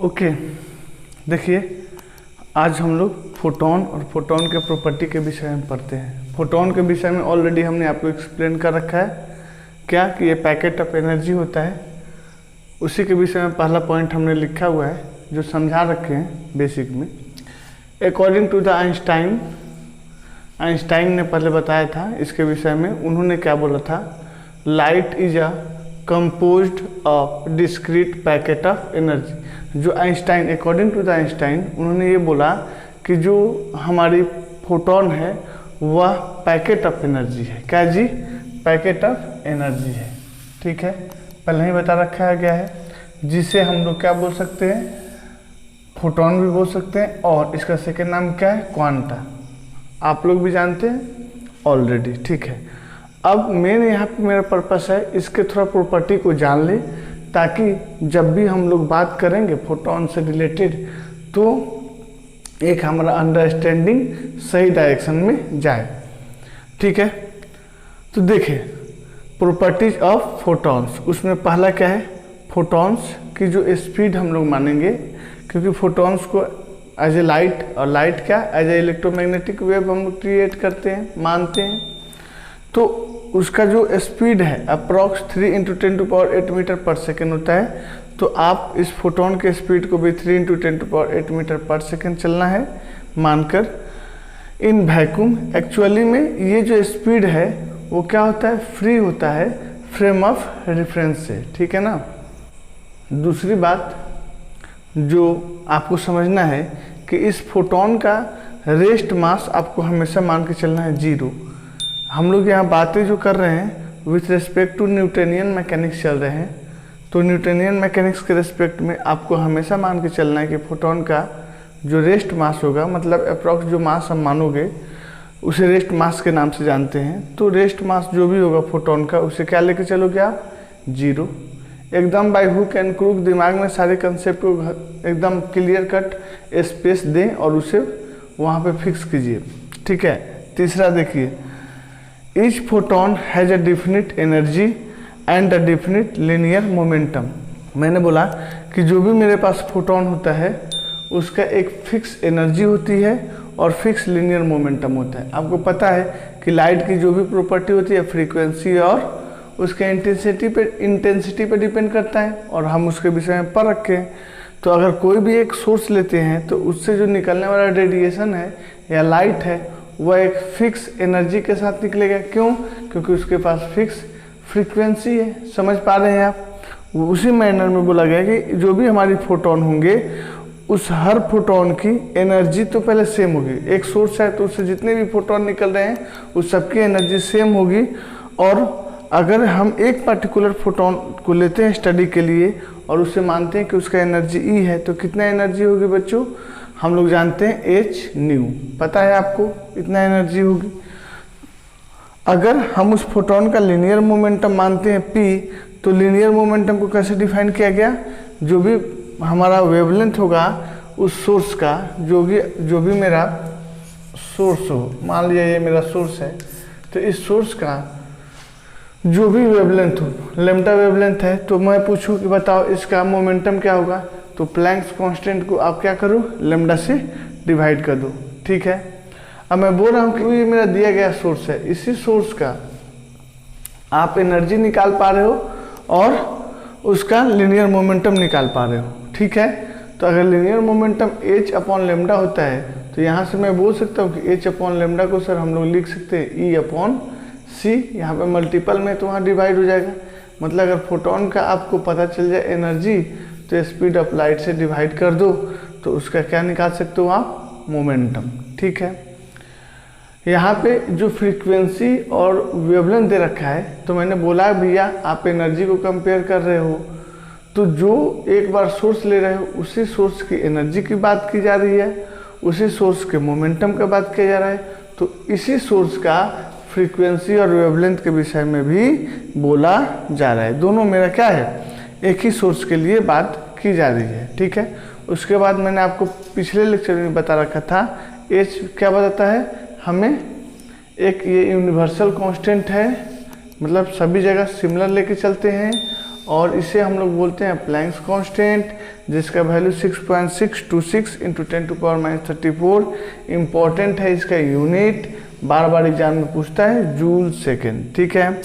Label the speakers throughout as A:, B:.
A: Okay, देखिए आज हम लोग फोटोन और फोटोन के प्रॉपर्टी के विषय में पढ़ते हैं। फोटोन के विषय में ऑलरेडी हमने आपको एक्सप्लेन कर रखा है क्या कि ये पैकेट ऑफ एनर्जी होता है। उसी के विषय में पहला पॉइंट हमने लिखा हुआ है जो समझा रखे हैं बेसिक में। अकॉर्डिंग टू द आइंस्टाइन ने पहले बताया था इसके विषय में। उन्होंने क्या बोला था, light is a composed of discrete packet of energy. जो Einstein, according to the Einstein, उन्होंने ये बोला कि जो हमारी फोटोन है वह पैकेट ऑफ एनर्जी है। क्या जी? पैकेट ऑफ एनर्जी है। ठीक है, पहले ही बता रखा है क्या है, जिसे हम लोग क्या बोल सकते हैं, फोटोन भी बोल सकते हैं। और इसका सेकेंड नाम क्या है, क्वांटा। आप लोग भी जानते हैं ऑलरेडी। ठीक है, अब मेन यहाँ पे मेरा पर्पस है इसके थोड़ा प्रॉपर्टी को जान ले, ताकि जब भी हम लोग बात करेंगे फोटोन से रिलेटेड तो एक हमारा अंडरस्टैंडिंग सही डायरेक्शन में जाए। ठीक है, तो देखिए प्रॉपर्टीज ऑफ फोटॉन्स, उसमें पहला क्या है, फोटॉन्स की जो स्पीड हम लोग मानेंगे, क्योंकि फोटॉन्स को एज ए लाइट, और लाइट क्या एज ए इलेक्ट्रोमैग्नेटिक वेव हम लोग क्रिएट करते हैं, मानते हैं। तो उसका जो स्पीड है अप्रॉक्स 3 × 10⁸ मीटर पर सेकेंड होता है। तो आप इस फोटोन के स्पीड को भी 3 × 10⁸ मीटर पर सेकेंड चलना है मानकर। इन वैक्यूम एक्चुअली में ये जो स्पीड है वो क्या होता है, फ्री होता है फ्रेम ऑफ रेफरेंस से। ठीक है ना। दूसरी बात जो आपको समझना है कि इस फोटोन का रेस्ट मास आपको हमेशा मान के चलना है 0। हम लोग यहाँ बातें जो कर रहे हैं with respect to Newtonian mechanics चल रहे हैं। तो न्यूटनियन मैकेनिक्स के रिस्पेक्ट में आपको हमेशा मान के चलना है कि फोटोन का जो रेस्ट मास होगा, मतलब अप्रॉक्स जो मास हम मानोगे उसे रेस्ट मास के नाम से जानते हैं। तो रेस्ट मास जो भी होगा फोटोन का, उसे क्या लेके चलोगे आप, 0। एकदम बाय हुक एंड क्रूक दिमाग में सारे कंसेप्ट को एकदम क्लियर कट स्पेस दें और उसे वहाँ पे फिक्स कीजिए। ठीक है। तीसरा देखिए, each photon has a definite energy and a definite linear momentum. मैंने बोला कि जो भी मेरे पास फोटोन होता है उसका एक फिक्स एनर्जी होती है और फिक्स लिनियर मोमेंटम होता है। आपको पता है कि लाइट की जो भी प्रॉपर्टी होती है फ्रीक्वेंसी और उसके इंटेंसिटी पे डिपेंड करता है, और हम उसके विषय में पढ़ रखे हैं। तो अगर कोई भी एक सोर्स लेते हैं तो उससे जो निकलने वाला रेडिएशन है या लाइट है वह एक फिक्स एनर्जी के साथ निकलेगा। क्यों? क्योंकि उसके पास फिक्स फ्रीक्वेंसी है। समझ पा रहे हैं आप? उसी मैनर में बोला गया कि जो भी हमारी फोटोन होंगे उस हर फोटोन की एनर्जी तो पहले सेम होगी। एक सोर्स है तो उससे जितने भी फोटोन निकल रहे हैं उस सबकी एनर्जी सेम होगी। और अगर हम एक पर्टिकुलर फोटोन को लेते हैं स्टडी के लिए और उसे मानते हैं कि उसका एनर्जी ई है, तो कितना एनर्जी होगी बच्चों, हम लोग जानते हैं h/nu। पता है आपको इतना एनर्जी होगी। अगर हम उस फोटोन का लिनियर मोमेंटम मानते हैं p, तो लिनियर मोमेंटम को कैसे डिफाइन किया गया, जो भी हमारा वेवलेंथ होगा उस सोर्स का, जो भी मेरा सोर्स हो, मान लिया ये मेरा सोर्स है, तो इस सोर्स का जो भी वेवलेंथ हो, लैम्डा वेवलेंथ है, तो मैं पूछूं कि बताओ इसका मोमेंटम क्या होगा, तो प्लैंक्स कांस्टेंट को आप क्या करो, लैम्डा से डिवाइड कर दो। ठीक है। अब मैं बोल रहा हूँ कि ये मेरा दिया गया सोर्स है, इसी सोर्स का आप एनर्जी निकाल पा रहे हो और उसका लिनियर मोमेंटम निकाल पा रहे हो। ठीक है। तो अगर लिनियर मोमेंटम h/λ होता है तो यहाँ से मैं बोल सकता हूँ कि h/λ को सर हम लोग लिख सकते हैं E/c। यहाँ पे मल्टीपल में तो वहाँ डिवाइड हो जाएगा। मतलब अगर फोटोन का आपको पता चल जाए एनर्जी, तो स्पीड ऑफ लाइट से डिवाइड कर दो तो उसका क्या निकाल सकते हो आप, मोमेंटम। ठीक है। यहाँ पे जो फ्रीक्वेंसी और वेवलेंथ दे रखा है, तो मैंने बोला भैया आप एनर्जी को कंपेयर कर रहे हो, तो जो एक बार सोर्स ले रहे हो उसी सोर्स की एनर्जी की बात की जा रही है, उसी सोर्स के मोमेंटम का बात किया जा रहा है। तो इसी सोर्स का फ्रीक्वेंसी और वेवलेंथ के विषय में भी बोला जा रहा है। दोनों मेरा क्या है, एक ही सोर्स के लिए बात की जा रही है। ठीक है। उसके बाद मैंने आपको पिछले लेक्चर में बता रखा था h क्या बताता है हमें, एक ये यूनिवर्सल कांस्टेंट है, मतलब सभी जगह सिमिलर लेके चलते हैं और इसे हम लोग बोलते हैं प्लैंक्स कांस्टेंट, जिसका वैल्यू 6.626 × 10⁻34। इम्पॉर्टेंट है इसका यूनिट, बार बार एग्जाम में पूछता है, जूल सेकेंड, ठीक है।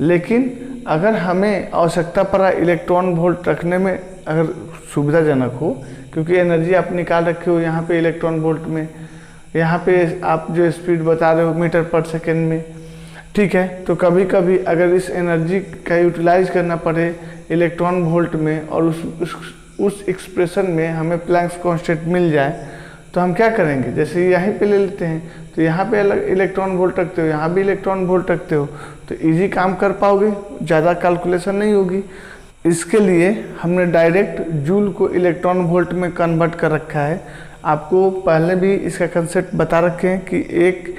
A: लेकिन अगर हमें आवश्यकता पड़ा इलेक्ट्रॉन वोल्ट रखने में, अगर सुविधाजनक हो, क्योंकि एनर्जी आप निकाल रखे हो यहाँ पे इलेक्ट्रॉन वोल्ट में, यहाँ पे आप जो स्पीड बता रहे हो मीटर पर सेकेंड में, ठीक है। तो कभी कभी अगर इस एनर्जी का यूटिलाइज करना पड़े इलेक्ट्रॉन वोल्ट में और उस एक्सप्रेशन में हमें प्लैंक्स कांस्टेंट मिल जाए, तो हम क्या करेंगे, जैसे यहीं पे ले लेते हैं, तो यहाँ पे अलग इलेक्ट्रॉन वोल्ट रखते हो, यहाँ भी इलेक्ट्रॉन वोल्ट रखते हो, तो इजी काम कर पाओगे, ज़्यादा कैलकुलेशन नहीं होगी। इसके लिए हमने डायरेक्ट जूल को इलेक्ट्रॉन वोल्ट में कन्वर्ट कर रखा है। आपको पहले भी इसका कंसेप्ट बता रखे हैं कि एक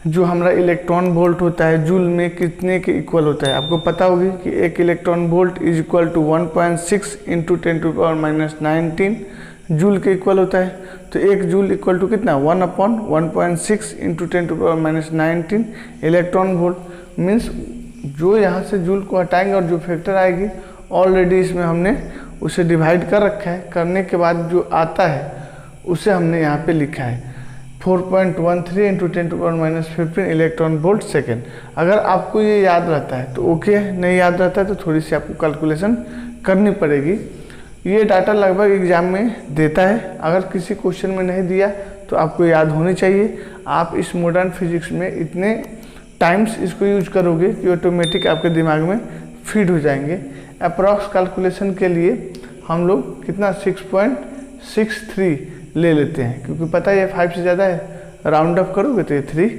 A: जो हमारा इलेक्ट्रॉन वोल्ट होता है जूल में कितने के इक्वल होता है। आपको पता होगी कि एक electron volt is equal to 1.6 × 10⁻19 joule के इक्वल होता है। तो एक जूल इक्वल टू कितना, 1/1.6 × 10⁻19 इलेक्ट्रॉन वोल्ट। मीन्स जो यहाँ से जूल को हटाएंगे और जो फैक्टर आएगी ऑलरेडी इसमें हमने उसे डिवाइड कर रखा है। करने के बाद जो आता है उसे हमने यहाँ पे लिखा है 4.13 × 10⁻15 इलेक्ट्रॉन वोल्ट सेकेंड। अगर आपको ये याद रहता है तो ओके, नहीं याद रहता है तो थोड़ी सी आपको कैलकुलेशन करनी पड़ेगी। ये डाटा लगभग एग्जाम में देता है, अगर किसी क्वेश्चन में नहीं दिया तो आपको याद होनी चाहिए। आप इस मॉडर्न फिजिक्स में इतने टाइम्स इसको यूज करोगे कि ऑटोमेटिक आपके दिमाग में फीड हो जाएंगे। अप्रॉक्स कैलकुलेशन के लिए हम लोग कितना 6.63 ले लेते हैं, क्योंकि पता है ये 5 से ज़्यादा है, राउंड अप करोगे तो ये 3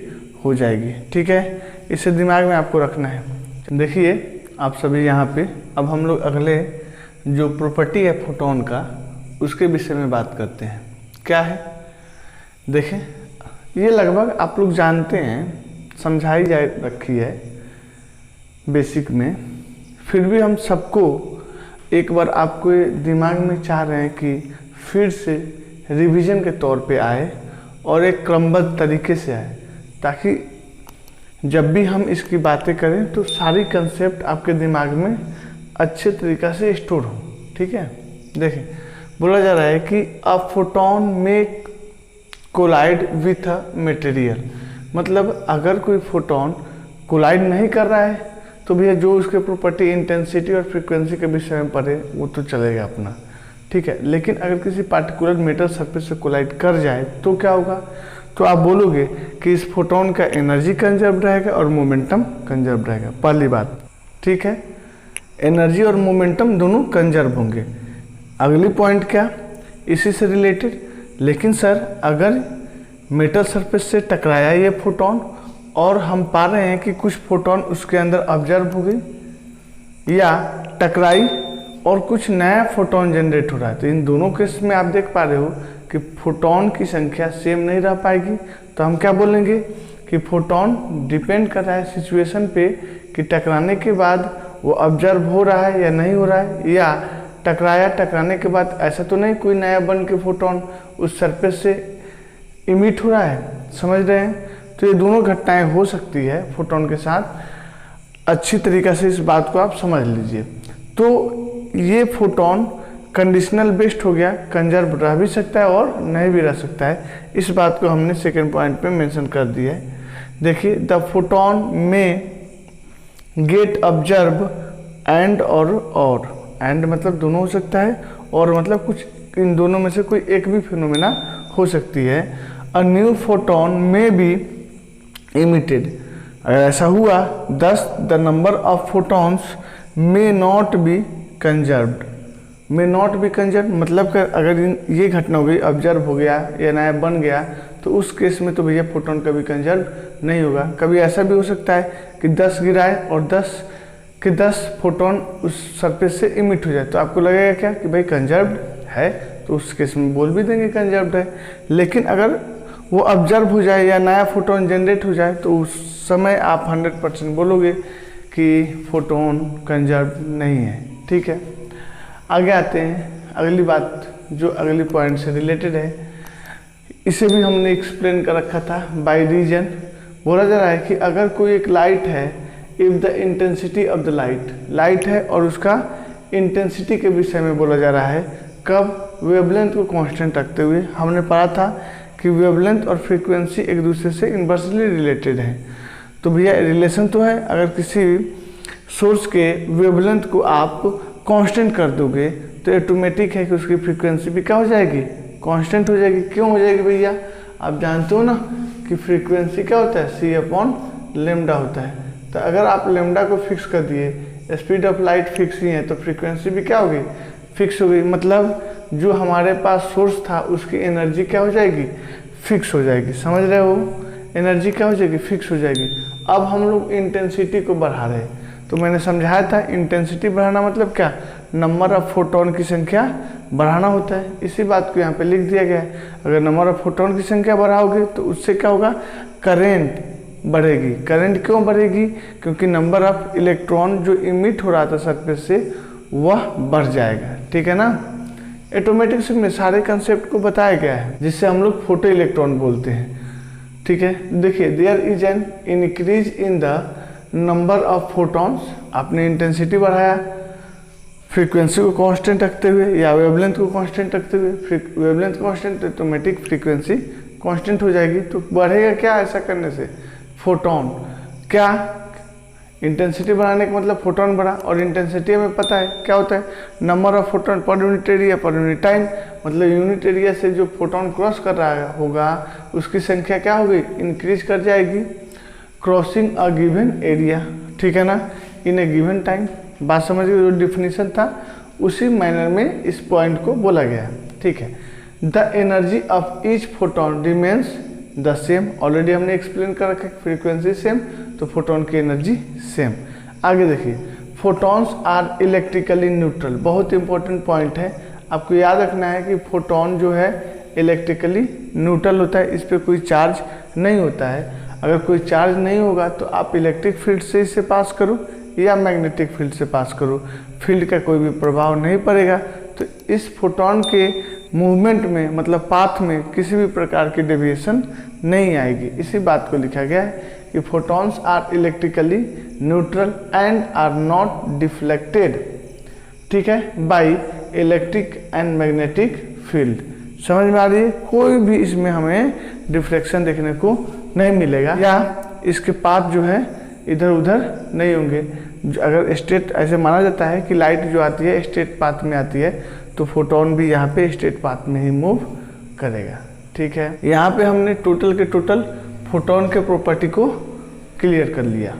A: हो जाएगी, ठीक है। इसे दिमाग में आपको रखना है। देखिए आप सभी यहाँ पे, अब हम लोग अगले जो प्रॉपर्टी है फोटोन का उसके विषय में बात करते हैं। क्या है, देखें, ये लगभग आप लोग जानते हैं, समझाई जा रखी है बेसिक में, फिर भी हम सबको एक बार आपको दिमाग में चाह रहे हैं कि फिर से रिवीजन के तौर पे आए और एक क्रमबद्ध तरीके से आए, ताकि जब भी हम इसकी बातें करें तो सारी कंसेप्ट आपके दिमाग में अच्छे तरीक़ा से स्टोर हो, ठीक है। देखें, बोला जा रहा है कि अ फोटोन में कोलाइड विथ अ मटेरियल, मतलब अगर कोई फोटोन कोलाइड नहीं कर रहा है तो भैया जो उसके प्रॉपर्टी इंटेंसिटी और फ्रीक्वेंसी के विषय में पढ़े वो तो चलेगा अपना, ठीक है। लेकिन अगर किसी पार्टिकुलर मेटल सरफेस से कोलाइड कर जाए तो क्या होगा, तो आप बोलोगे कि इस फोटोन का एनर्जी कंजर्व रहेगा और मोमेंटम कंजर्व रहेगा। पहली बात, ठीक है, एनर्जी और मोमेंटम दोनों कंजर्व होंगे। अगली पॉइंट क्या, इसी से रिलेटेड, लेकिन सर अगर मेटल सरफेस से टकराया ये फोटोन और हम पा रहे हैं कि कुछ फोटोन उसके अंदर ऑब्जर्व हो गई या टकराई और कुछ नया फोटोन जनरेट हो रहा है, तो इन दोनों केस में आप देख पा रहे हो कि फोटोन की संख्या सेम नहीं रह पाएगी। तो हम क्या बोलेंगे कि फोटोन डिपेंड कर रहा है सिचुएशन पे कि टकराने के बाद वो ऑब्जर्व हो रहा है या नहीं हो रहा है, या टकराने के बाद ऐसा तो नहीं कोई नया बन के फोटोन उस सरफेस से इमिट हो रहा है, समझ रहे हैं। तो ये दोनों घटनाएं हो सकती है फोटोन के साथ। अच्छी तरीक़े से इस बात को आप समझ लीजिए। तो ये फोटोन कंडीशनल बेस्ड हो गया, कंजर्व रह भी सकता है और नहीं भी रह सकता है। इस बात को हमने सेकेंड पॉइंट पे मेंशन कर दिया है। देखिए, द फोटोन में गेट ऑब्जर्व एंड और एंड मतलब दोनों हो सकता है, और मतलब कुछ इन दोनों में से कोई एक भी फिनोमेना हो सकती है। अ न्यू फोटोन में बी इमिटेड, अगर ऐसा हुआ, thus the number of photons may not be conserved. May not be conserve मतलब अगर ये घटना हो गई, ऑब्जर्व हो गया या नया बन गया, तो उस केस में तो भैया फोटोन कभी कंजर्व नहीं होगा। कभी ऐसा भी हो सकता है कि 10 गिराए और 10 फोटोन उस सरफेस से इमिट हो जाए, तो आपको लगेगा क्या कि भाई कंजर्व्ड है, तो उस केस में बोल भी देंगे कंजर्व्ड है। लेकिन अगर वो ऑब्जर्व हो जाए या नया फोटोन जनरेट हो जाए तो उस समय आप 100% बोलोगे कि फोटोन कंजर्व नहीं है, ठीक है। आगे आते हैं, अगली बात जो अगली पॉइंट से रिलेटेड है, इसे भी हमने एक्सप्लेन कर रखा था बाय रीजन। बोला जा रहा है कि अगर कोई एक लाइट है if the intensity of the light है और उसका इंटेंसिटी के विषय में बोला जा रहा है। कब? वेवलेंथ को कांस्टेंट रखते हुए। हमने पढ़ा था कि वेवलेंथ और फ्रीक्वेंसी एक दूसरे से इन्वर्सली रिलेटेड है। तो भैया रिलेशन तो है, अगर किसी सोर्स के वेवलेंथ को आप कांस्टेंट कर दोगे तो ऑटोमेटिक है कि उसकी फ्रीक्वेंसी भी क्या हो जाएगी? कांस्टेंट हो जाएगी। क्यों हो जाएगी भैया? आप जानते हो ना कि फ्रीक्वेंसी क्या होता है? c/λ होता है। तो अगर आप लेमडा को फिक्स कर दिए, स्पीड ऑफ लाइट फिक्स ही है, तो फ्रीक्वेंसी भी क्या होगी? फिक्स हो गई। मतलब जो हमारे पास सोर्स था उसकी एनर्जी क्या हो जाएगी? फिक्स हो जाएगी। समझ रहे हो? एनर्जी क्या हो जाएगी? फिक्स हो जाएगी। अब हम लोग इंटेंसिटी को बढ़ा रहे हैं। तो मैंने समझाया था इंटेंसिटी बढ़ाना मतलब क्या? नंबर ऑफ फोटोन की संख्या बढ़ाना होता है। इसी बात को यहाँ पे लिख दिया गया है। अगर नंबर ऑफ फोटोन की संख्या बढ़ाओगे तो उससे क्या होगा? करंट बढ़ेगी। करंट क्यों बढ़ेगी? क्योंकि नंबर ऑफ इलेक्ट्रॉन जो इमिट हो रहा था सरफेस से वह बढ़ जाएगा। ठीक है ना? ऑटोमेटिक में सारे कंसेप्ट को बताया गया है, जिससे हम लोग फोटो इलेक्ट्रॉन बोलते हैं। ठीक है, देखिए there is an increase in the number of photons. आपने इंटेंसिटी बढ़ाया फ्रीक्वेंसी को कांस्टेंट रखते हुए या वेवलेंथ को कांस्टेंट रखते हुए। Wavelength constant, automatic frequency constant हो जाएगी। तो बढ़ेगा क्या ऐसा करने से? फोटोन। क्या? इंटेंसिटी बढ़ाने का मतलब फोटोन बढ़ा, और इंटेंसिटी हमें पता है क्या होता है? Number of photon per unit area per unit time. मतलब यूनिट एरिया से जो फोटोन क्रॉस कर रहा होगा उसकी संख्या क्या होगी? इंक्रीज कर जाएगी, क्रॉसिंग अ गिवन एरिया। ठीक है ना? इन ए गिवन टाइम। बात समझ गए? जो डिफिनीशन था उसी मैनर में इस पॉइंट को बोला गया है। ठीक है। The energy of each photon remains the same. Already हमने एक्सप्लेन कर रखा है, फ्रीक्वेंसी सेम तो फोटोन की एनर्जी सेम। आगे देखिए, फोटॉन्स आर इलेक्ट्रिकली न्यूट्रल। बहुत इंपॉर्टेंट पॉइंट है, आपको याद रखना है कि फोटोन जो है इलेक्ट्रिकली न्यूट्रल होता है। इस पर कोई चार्ज नहीं होता है। अगर कोई चार्ज नहीं होगा तो आप इलेक्ट्रिक फील्ड से इसे पास करो या मैग्नेटिक फील्ड से पास करो, फील्ड का कोई भी प्रभाव नहीं पड़ेगा। तो इस फोटोन के मूवमेंट में मतलब पाथ में किसी भी प्रकार की डेविएशन नहीं आएगी। इसी बात को लिखा गया है कि photons are electrically neutral and are not deflected. ठीक है, by electric and magnetic field. समझ में आ रही है? कोई भी इसमें हमें डिफ्लेक्शन देखने को नहीं मिलेगा या इसके पाथ जो है इधर उधर नहीं होंगे। अगर स्ट्रेट, ऐसे माना जाता है कि लाइट जो आती है स्ट्रेट पाथ में आती है, तो फोटोन भी यहाँ पे स्ट्रेट पाथ में ही मूव करेगा। ठीक है, यहाँ पे हमने टोटल के टोटल फोटोन के प्रॉपर्टी को क्लियर कर लिया।